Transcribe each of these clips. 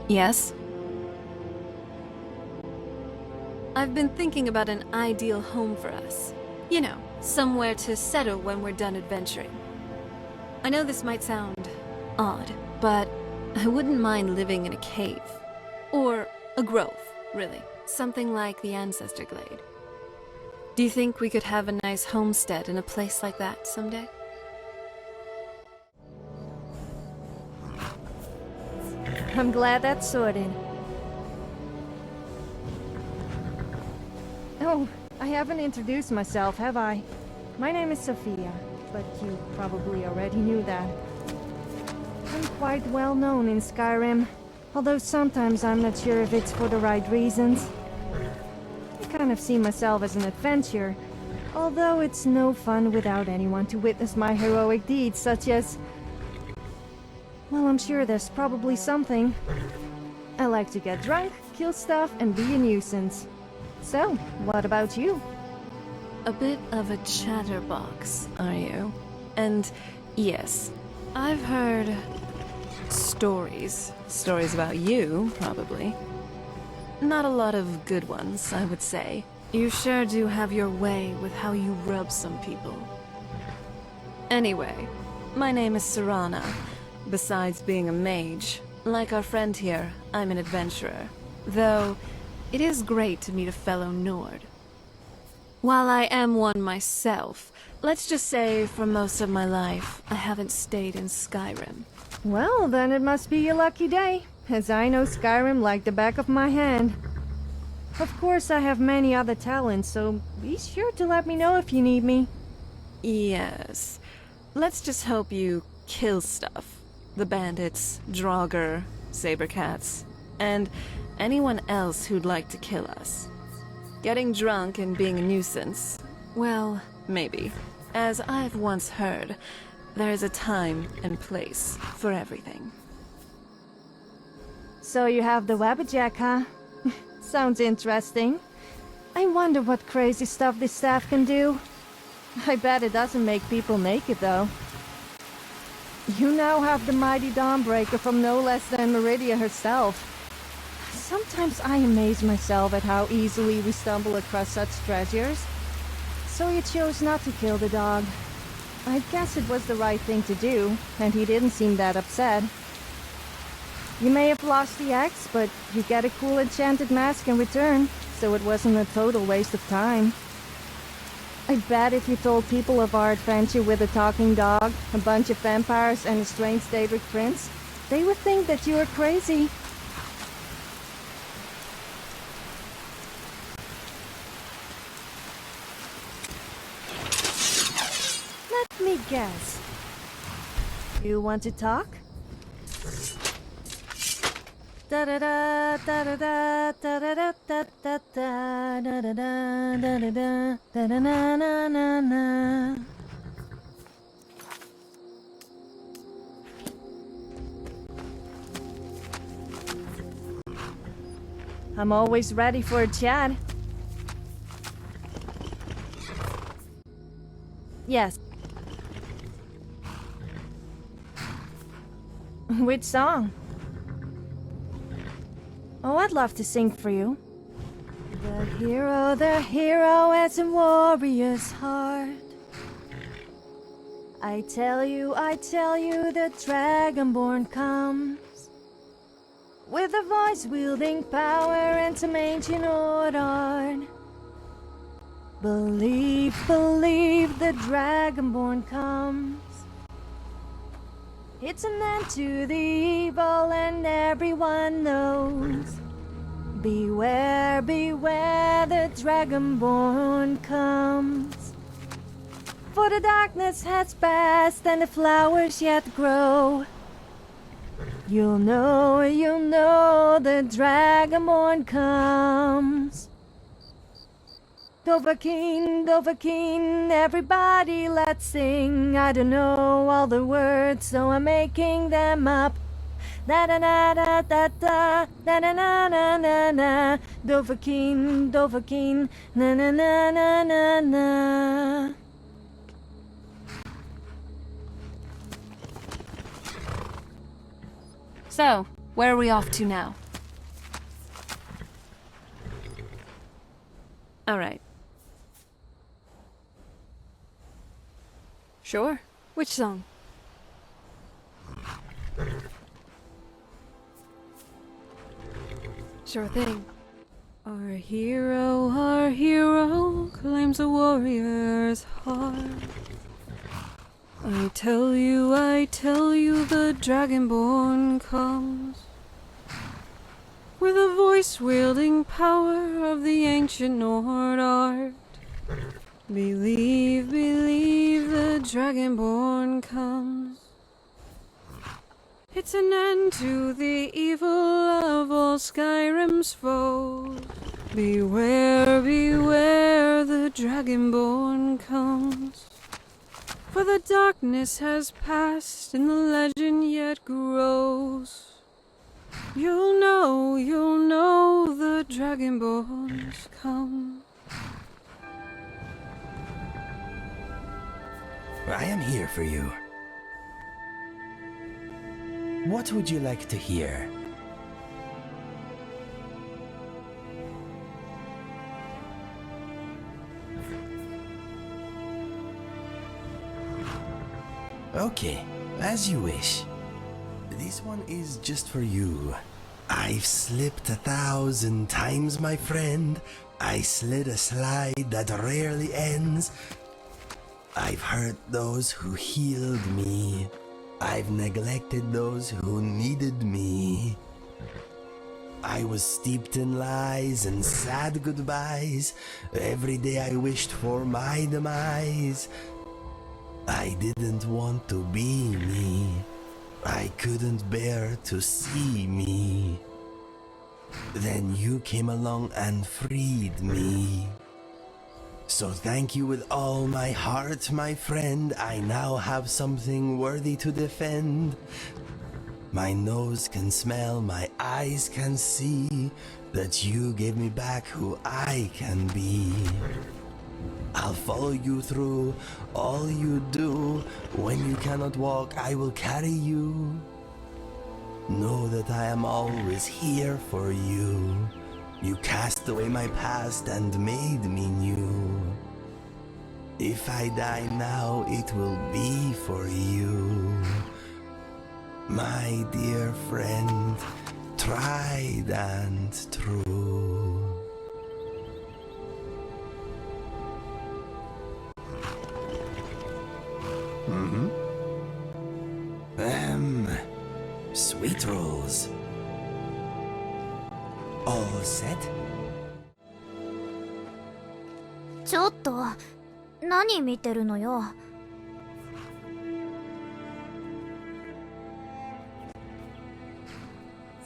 Yes? I've been thinking about an ideal home for us. You know, somewhere to settle when we're done adventuring. I know this might sound odd, but I wouldn't mind living in a cave. Or a grove, really. Something like the Ancestor Glade. Do you think we could have a nice homestead in a place like that someday? I'm glad that's sorted. Oh, I haven't introduced myself, have I? My name is Sophia, but you probably already knew that. I'm quite well known in Skyrim, although sometimes I'm not sure if it's for the right reasons. I kind of see myself as an adventurer, although it's no fun without anyone to witness my heroic deeds, such as... Well, I'm sure there's probably something. I like to get drunk, kill stuff, and be a nuisance. So, what about you? A bit of a chatterbox, are you? And yes, I've heard stories. Stories about you, probably. Not a lot of good ones, I would say. You sure do have your way with how you rub some people. Anyway, my name is Sirana. Besides being a mage, like our friend here, I'm an adventurer. Though, it is great to meet a fellow Nord. While I am one myself, let's just say for most of my life, I haven't stayed in Skyrim. Well, then it must be a lucky day, as I know Skyrim like the back of my hand. Of course, I have many other talents, so be sure to let me know if you need me. Yes. Let's just hope you kill stuff. The bandits, Draugr, saber-cats, and anyone else who'd like to kill us. Getting drunk and being a nuisance, well, maybe. As I've once heard, there's a time and place for everything. So you have the Wabbajack, huh? Sounds interesting. I wonder what crazy stuff this staff can do. I bet it doesn't make people naked, though. You now have the mighty Dawnbreaker from no less than Meridia herself. Sometimes I amaze myself at how easily we stumble across such treasures. So you chose not to kill the dog. I guess it was the right thing to do, and he didn't seem that upset. You may have lost the axe, but you get a cool enchanted mask in return, so it wasn't a total waste of time. I bet if you told people of our adventure with a talking dog, a bunch of vampires, and a strange Daedric prince, they would think that you were crazy. Let me guess. You want to talk? Da da da da da da da da da da da da da da da da da da na na na na. I'm always ready for a chat. Yes. Which song? Oh, I'd love to sing for you. The hero has a warrior's heart. I tell you, the Dragonborn comes. With a voice wielding power and some ancient art. Believe, the Dragonborn comes. It's an end to the evil and everyone knows. Beware, the Dragonborn comes. For the darkness has passed and the flowers yet grow. You'll know, the Dragonborn comes. Dovahkiin, everybody let's sing. I don't know all the words, so I'm making them up. Da da da da da da da da na na na na. Dovahkiin, na na na na na na. So, Where are we off to now? Alright. Sure. Which song? Sure thing. Our hero claims a warrior's heart. I tell you, the Dragonborn comes with a voice-wielding power of the ancient Nord art. Believe, the Dragonborn comes. It's an end to the evil of all Skyrim's foes. Beware, the Dragonborn comes. For the darkness has passed and the legend yet grows. You'll know the Dragonborns come. I am here for you. What would you like to hear? Okay, as you wish. This one is just for you. I've slipped 1,000 times, my friend. I slid a slide that rarely ends. I've hurt those who healed me. I've neglected those who needed me. I was steeped in lies and sad goodbyes. Every day I wished for my demise. I didn't want to be me. I couldn't bear to see me. Then you came along and freed me. So thank you with all my heart, my friend. I now have something worthy to defend. My nose can smell, my eyes can see that you gave me back who I can be. I'll follow you through all you do. When you cannot walk, I will carry you. Know that I am always here for you. You cast away my past and made me new. If I die now, it will be for you. My dear friend, tried and true. Sweet rolls. All set? ちょっと何見てるのよ。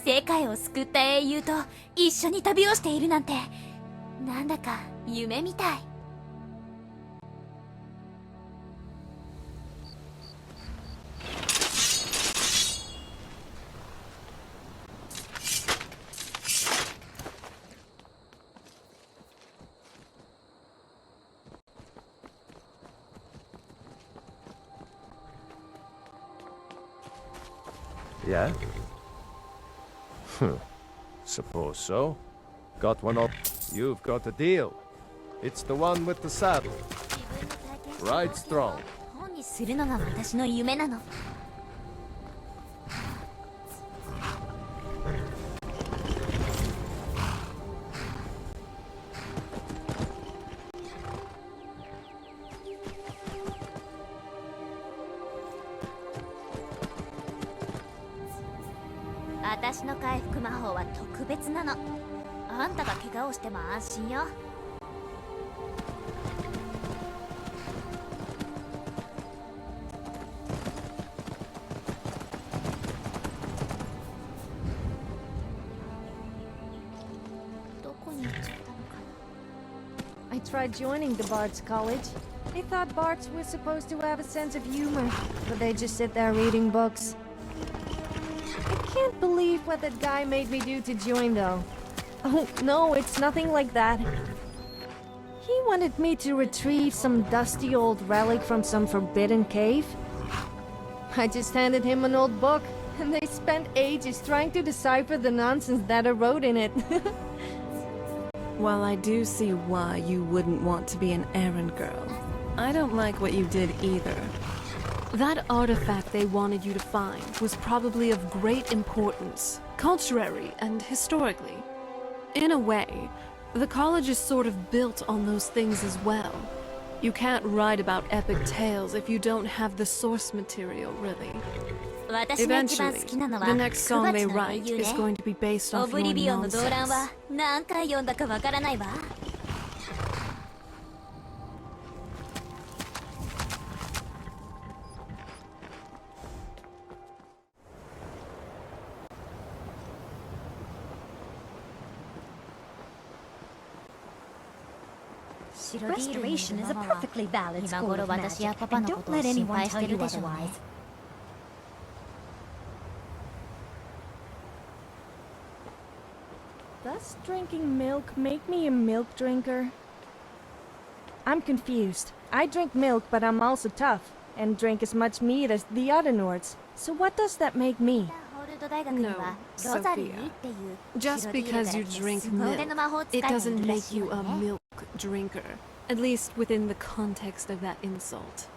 世界を救った英雄と一緒に旅をしているなんて、なんだか夢みたい。Yeah? Suppose so. Got one up. You've got a deal. It's the one with the saddle. Ride strong. 本にするのが私の夢なの。私の回復魔法は特別なの。あんたが怪我をしても安心よ。どこに行っちゃったのかな。 I tried joining the Bards College. I thought Bards were supposed to have a sense of humor, but they just sit there reading books. I can't believe what that guy made me do to join, though. Oh, no, it's nothing like that. He wanted me to retrieve some dusty old relic from some forbidden cave. I just handed him an old book, And they spent ages trying to decipher the nonsense that I wrote in it. While I do see why you wouldn't want to be an errand girl, I don't like what you did either. That artifact they wanted you to find was probably of great importance, culturally and historically. In a way, the college is sort of built on those things as well. You can't write about epic tales if you don't have the source material, really. 私が一番好 Eventually, きなのは the 9 next 月 song の they 英 write 雄 is ね going to be based オ off ブ your リビオンの動乱 nonsense. は何回読んだかわからないわ Restoration is a perfectly valid 今 school 頃 of 私や magic, パパ and のこ don't とを let 心 anyone 配し tell て you るでしょうね otherwise. Does drinking milk make me a milk drinker? I'm confused. I drink milk, but I'm also tough, and drink as much meat as the other Nords. So what does that make me? ホールド大学には No, ロザリー Sophia. っていう Just 白ビール because が you いて drink すごい腕の魔法 milk, 使い it がい doesn't るら make しい you わ a ね milk drinker, at least within the context of that insult.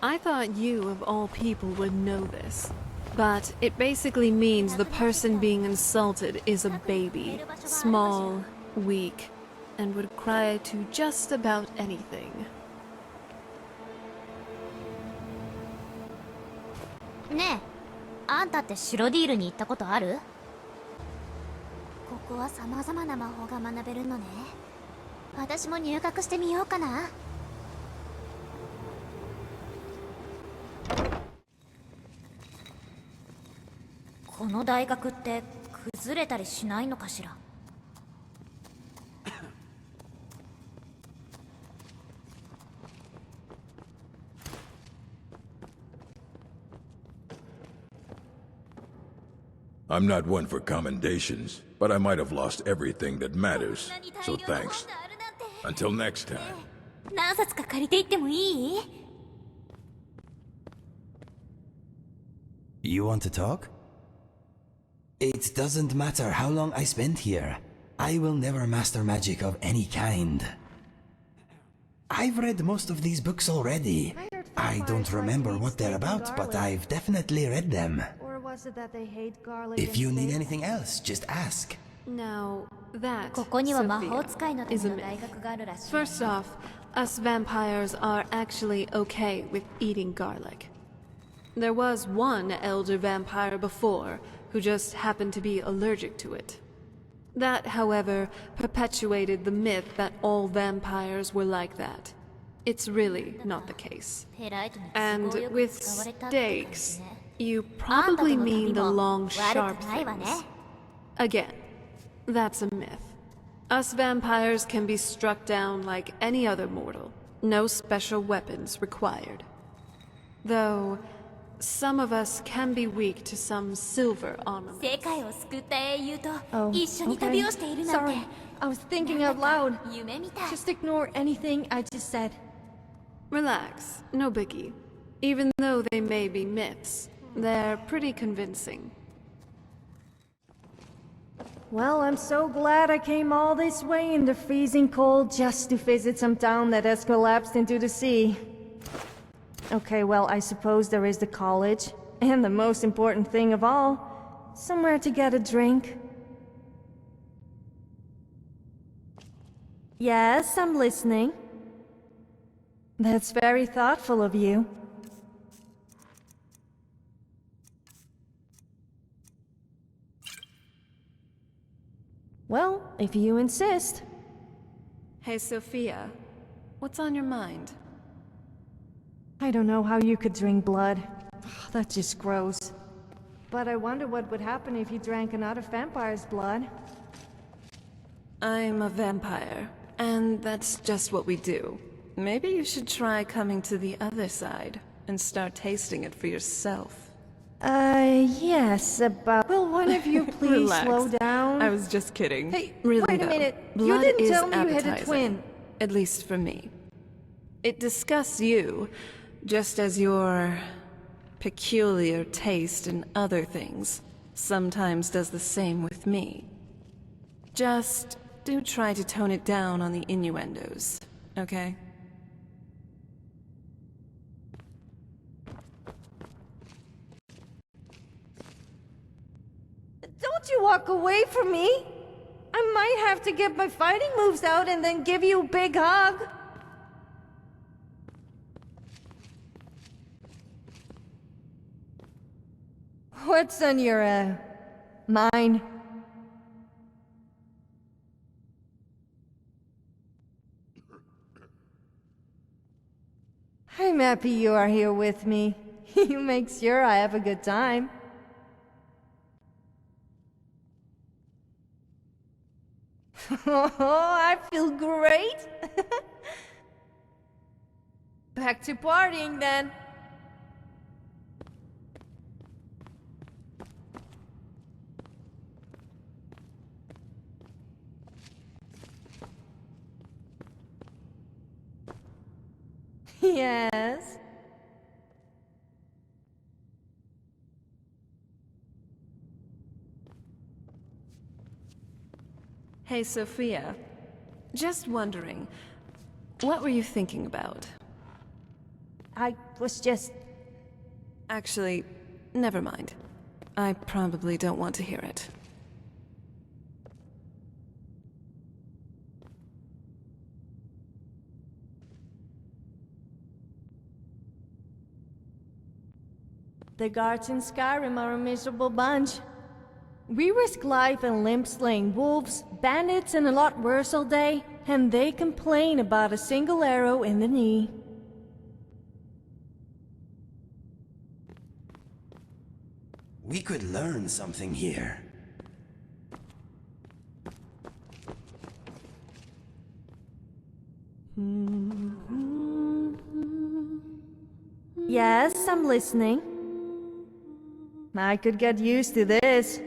I thought you, of all people, would know this. But it basically means the person being insulted is a baby, small, weak, and would cry to just about anything. ねえあんたって白ディールに行ったことあるここは様々な魔法が学べるのね私も入学してみようかなこの大学って崩れたりしないのかしら I'm not one for commendations, but I might have lost everything that matters, so thanks. Until next time. 何冊か借りていってもいい You want to talk? It doesn't matter how long I spend here. I will never master magic of any kind. I've read most of these books already. I don't remember what they're about, but I've definitely read them. Or was it that they hate garlic? If you need instead? anything else, just ask. Now, that, ここには魔法 Sophia, 使いのため is a の大 myth. 学があるらしい First off, us vampires are actually okay with eating garlic. There was one elder vampire before who just happened to be allergic to it. That, however, perpetuated the myth that all vampires were like that. It's really not the case. ペライトに都 And 合よく with 使われたって感じ stakes, ね you probably mean the long, 悪 sharp くないわね things. Again, that's a myth. Us vampires can be struck down like any other mortal. No special weapons required. Though, some of us can be weak to some silver armaments. 世界を救った英雄と Oh, 一緒に okay. 旅をしているなんて Sorry, I was thinking out loud. 夢みたい Just ignore anything I just said. Relax, no biggie. Even though they may be myths, they're pretty convincing. Well, I'm so glad I came all this way in the freezing cold just to visit some town that has collapsed into the sea. Okay, well, I suppose there is the college. And the most important thing of all, somewhere to get a drink. Yes, I'm listening. That's very thoughtful of you. Well, if you insist. Hey, Sophia, what's on your mind? I don't know how you could drink blood. That's just gross. But I wonder what would happen if you drank another vampire's blood. I'm a vampire, and that's just what we do. Maybe you should try coming to the other side and start tasting it for yourself. Yes, about... Will one of you please Relax. slow down? I was just kidding. Hey, really wait a though, minute. You blood didn't is tell me you had a appetizing, twin. At least for me. It disgusts you, just as your peculiar taste in other things sometimes does the same with me. Just do try to tone it down on the innuendos, okay? Don't you walk away from me! I might have to get my fighting moves out and then give you a big hug. What's on your, mind? I'm happy you are here with me. You make sure I have a good time. Oh, I feel great! Back to partying then. Yes. Hey, Sophia. Just wondering, what were you thinking about? I was just... Actually, never mind. I probably don't want to hear it. The guards in Skyrim are a miserable bunch. We risk life and limb slaying wolves, bandits, and a lot worse all day, and they complain about a single arrow in the knee. We could learn something here. Yes, I'm listening. I could get used to this.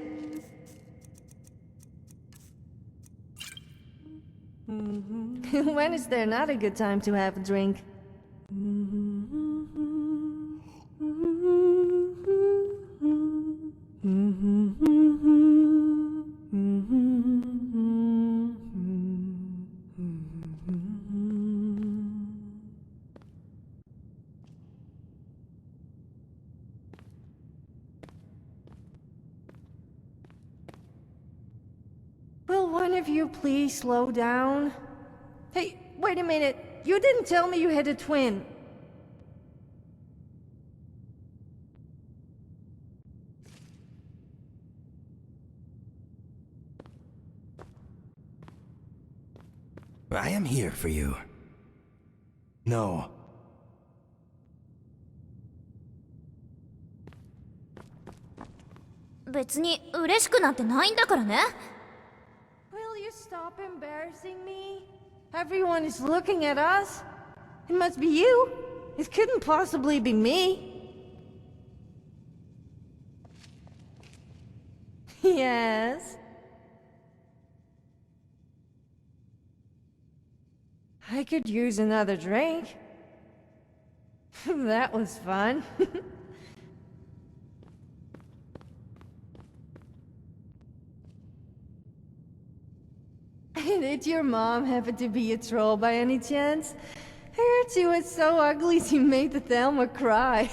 When is there not a good time to have a drink? Will one of you please slow down? Hey, wait a minute. You didn't tell me you had a twin. I am here for you. No.別に嬉しくなんてないんだからね。 Will you stop embarrassing me? Everyone is looking at us. It must be you. It couldn't possibly be me. Yes. I could use another drink. That was fun. Did your mom happen to be a troll by any chance? I heard she was so ugly she made the Thelma cry.